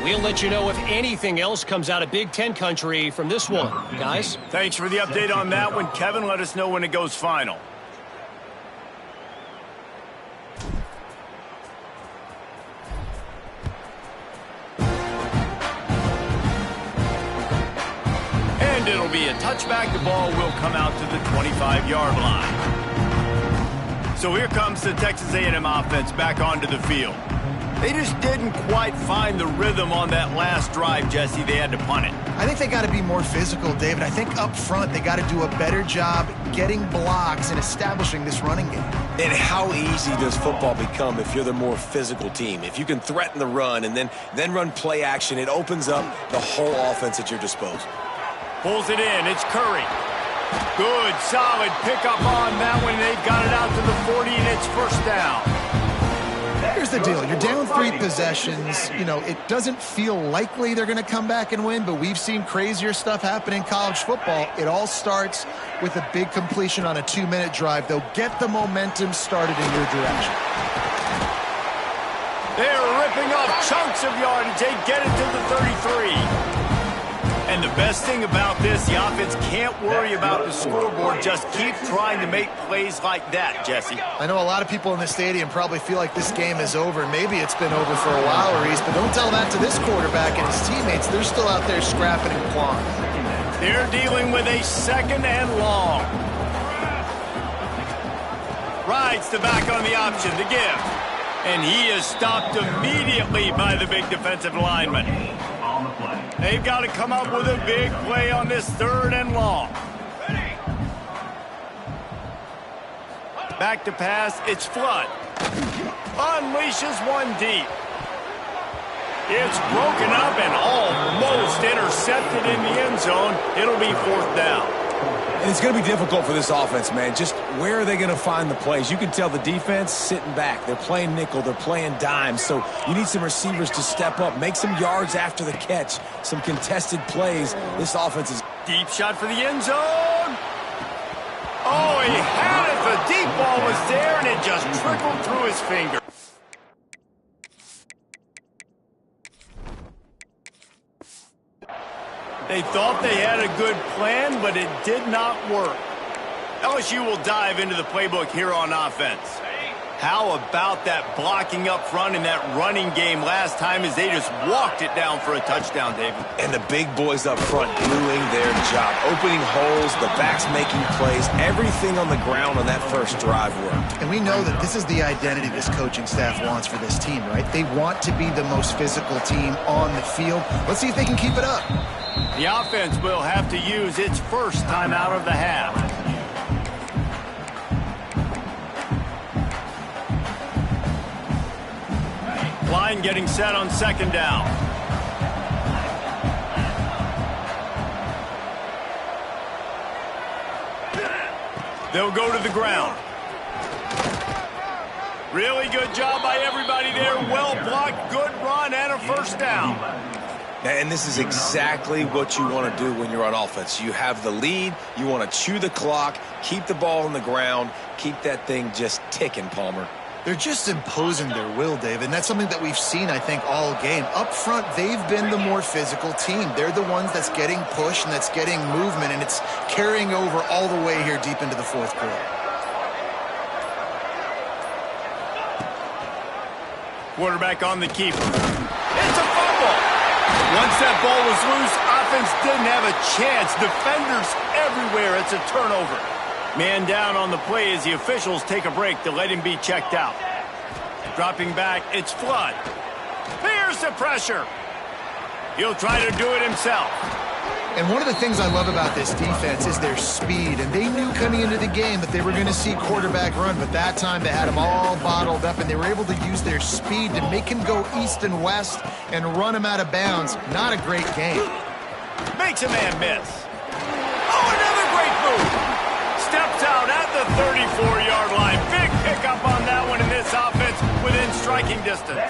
We'll let you know if anything else comes out of Big Ten country from this one, guys. Thanks for the update on that one, Kevin. Let us know when it goes final. And it'll be a touchback. The ball will come out to the 25-yard line. So here comes the Texas A&M offense back onto the field. They just didn't quite find the rhythm on that last drive, Jesse. They had to punt it. I think they got to be more physical, David. I think up front they got to do a better job getting blocks and establishing this running game. And how easy does football become if you're the more physical team? If you can threaten the run and then run play action, it opens up the whole offense at your disposal. Pulls it in. It's Curry. Good, solid pickup on that one. They've got it out to the 40, and it's first down. Here's the deal. You're down 3 possessions. You know, it doesn't feel likely they're going to come back and win, but we've seen crazier stuff happen in college football. It all starts with a big completion on a 2-minute drive. They'll get the momentum started in your direction. They're ripping off chunks of yardage. They get it to the 33. And the best thing about this, the offense can't worry about the scoreboard. Just keep trying to make plays like that, Jesse. I know a lot of people in the stadium probably feel like this game is over. Maybe it's been over for a while, Reese, but don't tell that to this quarterback and his teammates. They're still out there scrapping and clawing. They're dealing with a 2nd and long. Rides the back on the option to give. And he is stopped immediately by the big defensive lineman. They've got to come up with a big play on this 3rd and long. Back to pass, it's Flood. Unleashes one deep. It's broken up and almost intercepted in the end zone. It'll be 4th down. And it's going to be difficult for this offense, man. Just where are they going to find the plays? You can tell the defense sitting back. They're playing nickel. They're playing dime. So you need some receivers to step up, make some yards after the catch, some contested plays. This offense is... Deep shot for the end zone. Oh, he had it. The deep ball was there, and it just trickled through his finger. They thought they had a good plan, but it did not work. LSU will dive into the playbook here on offense. How about that blocking up front in that running game last time as they just walked it down for a touchdown, David? And the big boys up front doing their job. Opening holes, the backs making plays, everything on the ground on that first drive worked. And we know that this is the identity this coaching staff wants for this team, right? They want to be the most physical team on the field. Let's see if they can keep it up. The offense will have to use its first time out of the half. Line getting set on second down. They'll go to the ground. Really good job by everybody there. Well blocked, good run, and a first down. And this is exactly what you want to do when you're on offense. You have the lead. You want to chew the clock, keep the ball on the ground, keep that thing just ticking, Palmer. They're just imposing their will, David, and that's something that we've seen, I think, all game. Up front, they've been the more physical team. They're the ones that's getting pushed and that's getting movement, and it's carrying over all the way here deep into the fourth quarter. Quarterback on the keeper. It's a fumble. Once that ball was loose, offense didn't have a chance. Defenders everywhere. It's a turnover. Man down on the play as the officials take a break to let him be checked out. Dropping back, it's Flood. Here's the pressure. He'll try to do it himself. And one of the things I love about this defense is their speed. And they knew coming into the game that they were going to see quarterback run, but that time they had him all bottled up, and they were able to use their speed to make him go east and west and run him out of bounds. Not a great game. Makes a man miss. Oh, another great move. Steps out at the 34-yard line. Big pickup on that one in this offense within striking distance.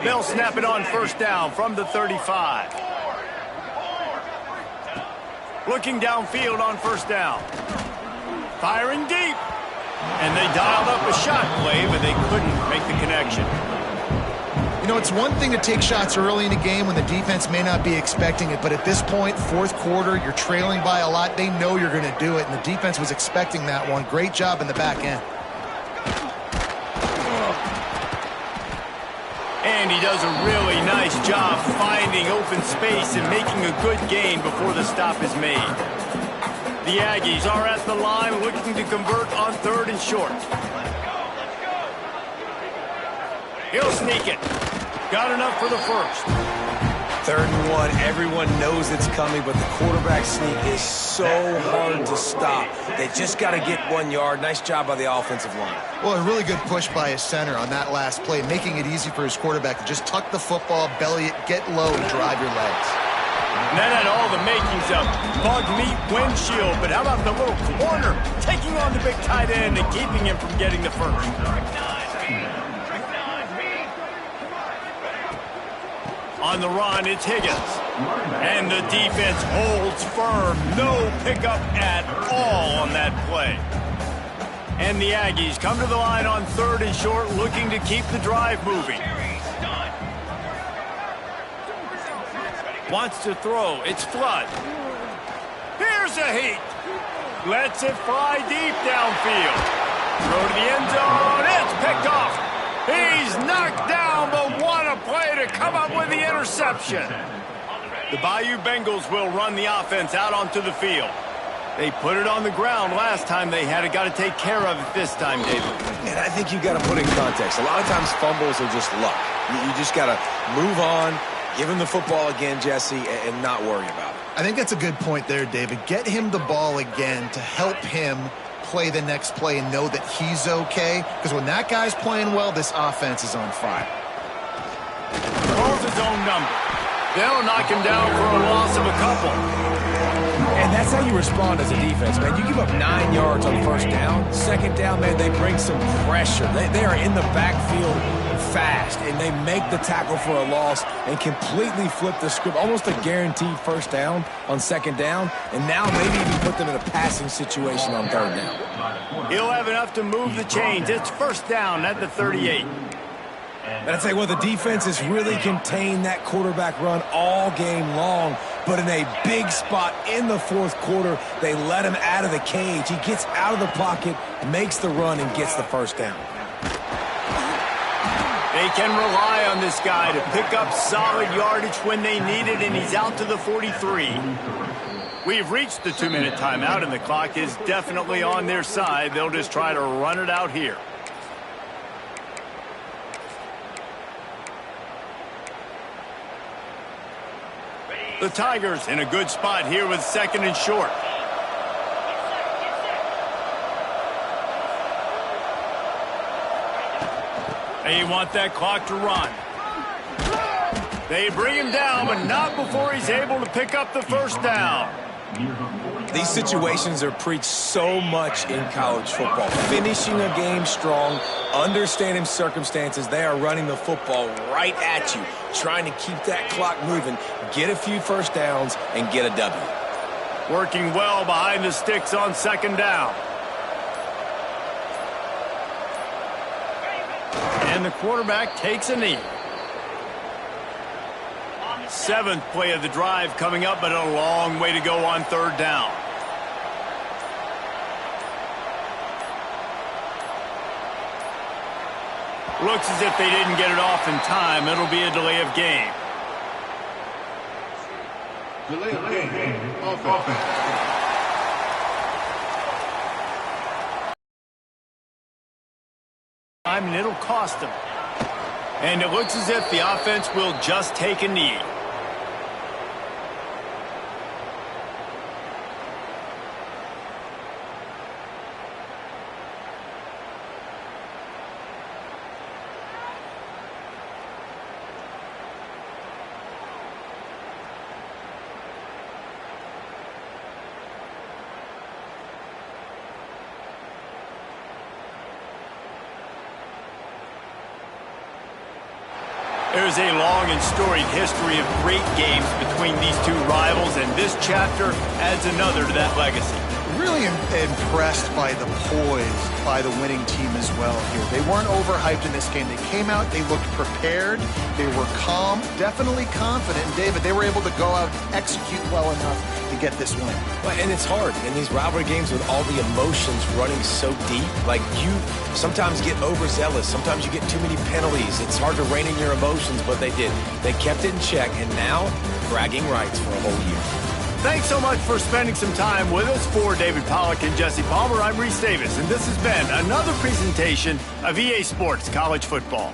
They'll snap it on first down from the 35. Looking downfield on first down. Firing deep. And they dialed up a shot play, but they couldn't make the connection. You know, it's one thing to take shots early in a game when the defense may not be expecting it, but at this point, fourth quarter, you're trailing by a lot. They know you're going to do it, and the defense was expecting that one. Great job in the back end. And he does a really nice job finding open space and making a good gain before the stop is made. The Aggies are at the line looking to convert on third and short. He'll sneak it. Got enough for the first. 3rd and 1, everyone knows it's coming, but the quarterback sneak is so hard to stop. They just got to get 1 yard. Nice job by the offensive line. Well, a really good push by his center on that last play, making it easy for his quarterback to just tuck the football, belly it, get low, and drive your legs. And that had all the makings of bug meat windshield, but how about the little corner taking on the big tight end and keeping him from getting the first? On the run, it's Higgins. And the defense holds firm. No pickup at all on that play. And the Aggies come to the line on third and short, looking to keep the drive moving. Wants to throw. It's Flood. Here's a heat. Lets it fly deep downfield. Throw to the end zone. It's picked off. He's knocked down, but what a play to come up with the interception. The Bayou Bengals will run the offense out onto the field. They put it on the ground last time. They had got to take care of it this time, David. And I think you got to put in context. A lot of times fumbles are just luck. You just got to move on, give him the football again, Jesse, and not worry about it. I think that's a good point there, David. Get him the ball again to help him play the next play and know that he's okay. Because when that guy's playing well, this offense is on fire. Calls his own number. They'll knock him down for a loss of a couple. And that's how you respond as a defense, man. You give up 9 yards on first down. Second down, man, they bring some pressure. They are in the backfield fast, and they make the tackle for a loss and completely flip the script. Almost a guaranteed first down on second down, and now maybe even put them in a passing situation on third down. He'll have enough to move the chains. It's first down at the 38. And I'd say, well, the defense has really contained that quarterback run all game long, but in a big spot in the fourth quarter, they let him out of the cage. He gets out of the pocket, makes the run, and gets the first down. They can rely on this guy to pick up solid yardage when they need it, and he's out to the 43. We've reached the 2-minute timeout, and the clock is definitely on their side. They'll just try to run it out here. The Tigers in a good spot here with 2nd and short. They want that clock to run. They bring him down, but not before he's able to pick up the first down. These situations are preached so much in college football. Finishing a game strong, understanding circumstances. They are running the football right at you, trying to keep that clock moving, get a few first downs, and get a W. Working well behind the sticks on 2nd down. And the quarterback takes a knee. 7th play of the drive coming up, but a long way to go on 3rd down. Looks as if they didn't get it off in time. It'll be a delay of game. Delay of game. Offense. And it'll cost them. And it looks as if the offense will just take a knee. There's a long and storied history of great games between these two rivals, and this chapter adds another to that legacy. Really impressed by the poise by the winning team as well here. They weren't overhyped in this game. They came out, they looked prepared, they were calm, definitely confident. And David, they were able to go out and execute well enough to get this win. And it's hard in these rivalry games with all the emotions running so deep. Like, you sometimes get overzealous. Sometimes you get too many penalties. It's hard to rein in your emotions, but they did. They kept it in check, and now bragging rights for a whole year. Thanks so much for spending some time with us. For David Pollack and Jesse Palmer, I'm Reese Davis, and this has been another presentation of EA Sports College Football.